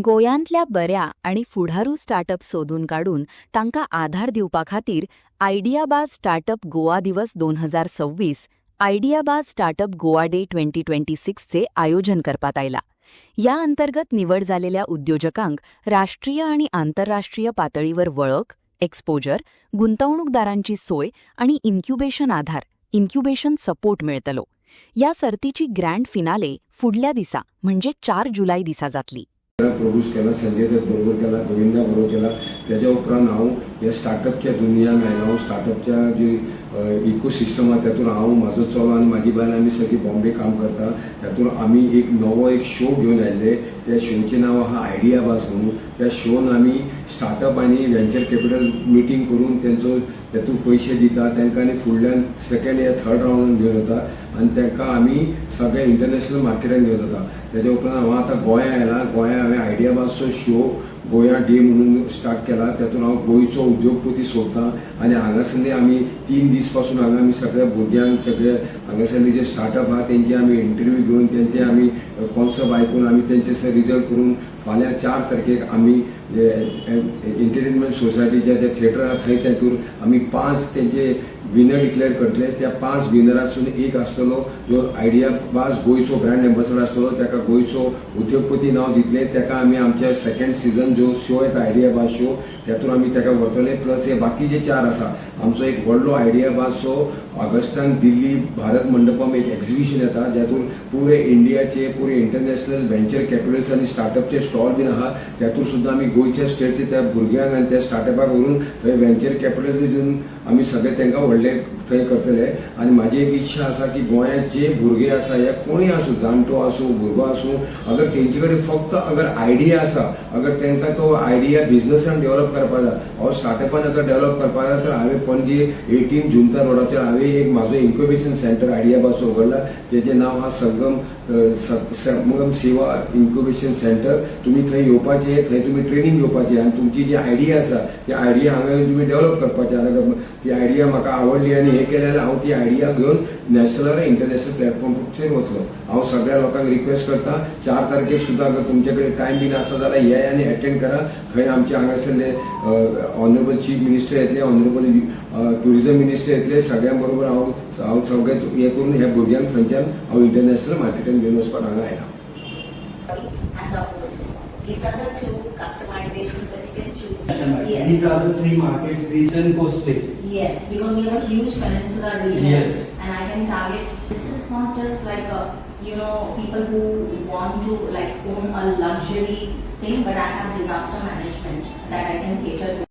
गोंयांतल्या बऱ्या आणि फुडारू स्टार्टअप सोदून काडून तांकां आधार दिवपा खातीर आयडियाबाज स्टार्टअप गोवा दिवस 2026 आयडियाबाज स्टार्टअप गोवा डे 2026 चे आयोजन करपात आयला. या अंतर्गत निवड जालेल्या उद्योजकांक राष्ट्रीय आणि आंतरराष्ट्रीय पातळीवर वळख, एक्सपोजर, गुंतवणूकदारांची सोय आणि इन्क्युबेशन सपोर्ट मेळतलो. या सर्तीची ग्रँड फिनाले फुडल्या दिसा म्हणजे 4 जुलै दिसा जातली. प्रोड्यूस केला, संजय दत्त बरोबर केला, गोविंदा बरोबर केला. त्याच्या उपरांत हांव ह्या स्टार्टअपच्या दुनियान आयला. स्टार्टअपच्या जी इकोसिस्टम आसा तातूंत हांव म्हाजो चलो आनी म्हाजी बायल आमी सगळी बॉम्बे काम करता. तातूंत आमी एक नवो शो घेवन आयिल्ले. त्या शोचें नांव आहा आयडियाबाज म्हणून. त्या शोन आमी स्टार्टअप आनी व्हेंचर कॅपिटल मिटींग करून तेंचो तातूंत पयशे दिता. तांकां आनी फुडल्यान सेकंड या थर्ड रावंडान घेवन वता आनी तांकां आमी सगळ्या इंटरनॅशनल मार्केटान घेवन वता. ताच्या उपरांत हांव आतां गोंया आयला. गोंया हांवें आयडियाबाजचो शो गोंया डे म्हणून स्टार्ट केला. तातूंत हांव गोंयचो उद्योगपती सोदतां आनी हांगासरले आमी 3 दीस पासून हांगा आमी सगळ्या भुरग्यांक सगळे हांगासरले जे स्टार्टअप आहा तेंचे आमी इंटरव्यू घेवन तेंचे आमी कॉन्सेप्ट आयकून आमी तेंचे रिजल्ट करून फाल्यां 4 तारखेक आमी एंटरटेनमेंट सोसायटीच्या जे थिएटर आहा थंय तातूंत आमी 5 तेंचे विनर डिक्लेअर करतले. त्या 5 विनरांसून एक आसतलो जो आयडियाबाज गोंयचो ब्रँड एम्बेसेडर आसतलो. ताका गोंयचो उद्योगपती नांव दितले. ताका आमी आमच्या सेकंड सीझन जो शो येता आयडियाबाज शो तातूंत आमी ताका व्हरतले. प्लस हे बाकीचे 4 आसा. आमचो एक व्हडलो आयडियाबाजचो ऑगस्टान दिल्ली भारत मंडपम एक एक्झिबिशन येता जातूंत पुरे इंडियाचे पुरे इंटरनॅशनल व्हेंचर कॅपिटल्स आनी स्टार्टअपचे स्टॉल बीन आहा. तातूंत सुद्दां आमी गोंयच्या स्टेटचे त्या भुरग्यांक आनी त्या स्टार्टअपाक व्हरून थंय व्हेंचर कॅपिटल्स दिवन आमी सगळे तांकां व्हडले थंय करतले. आनी म्हाजी एक इच्छा आसा की गोंयांत जे भुरगे आसा या कोणूय आसूं, जाणटो आसूं, भुरगो आसूं, अगर तेंचे कडेन फक्त अगर आयडिया आसा, अगर तांकां तो आयडिया बिझनसान डेव्हलप करपा जाय ऑर स्टार्टअपान अगर डेव्हलप करपा जाय तर हांवें पणजे 18 जुंता रोडाचेर हांवें एक म्हाजो इन्क्युबेशन सेंटर आयडियाबाजचो उगडला. तेजें नांव आहा संगम सेवा इन्क्युबेशन सेंटर. तुमी थंय येवपाचें, थंय तुमी ट्रेनिंग घेवपाचें आनी तुमची जी आयडिया आसा ती आयडिया हांगा येवन तुमी डेव्हलप करपाचें. अगर ती आयडिया म्हाका आवडली आनी हें केलें जाल्यार हांव ती आयडिया घेवन नॅशनल आनी इंटरनॅशनल प्लॅटफॉर्माचेर वतलो. हांव सगळ्या लोकांक रिक्वेस्ट करता 4 तारखेक सुद्दां अगर तुमचे कडेन टायम बीन आसा जाल्यार ये आनी अटेंड करा. थंय आमचे हांगासरले ऑनरेबल चीफ मिनिस्टर येतले, ऑनरेबल ट्युरिझम मिनिस्टर येतले. सगळ्यां बरोबर हांव सगळें हें करून ह्या भुरग्यांक थंयच्यान हांव इंटरनॅशनल मार्केटान घेवन वचपाक हांगा आयला. These are the 2 customizations that you can choose. Yes. These are the 3 markets, region, coastal. Yes, because we have a huge peninsula region. Yes. And I can target. This is not just like people who want to like own a luxury thing, but I have disaster management that I can cater to.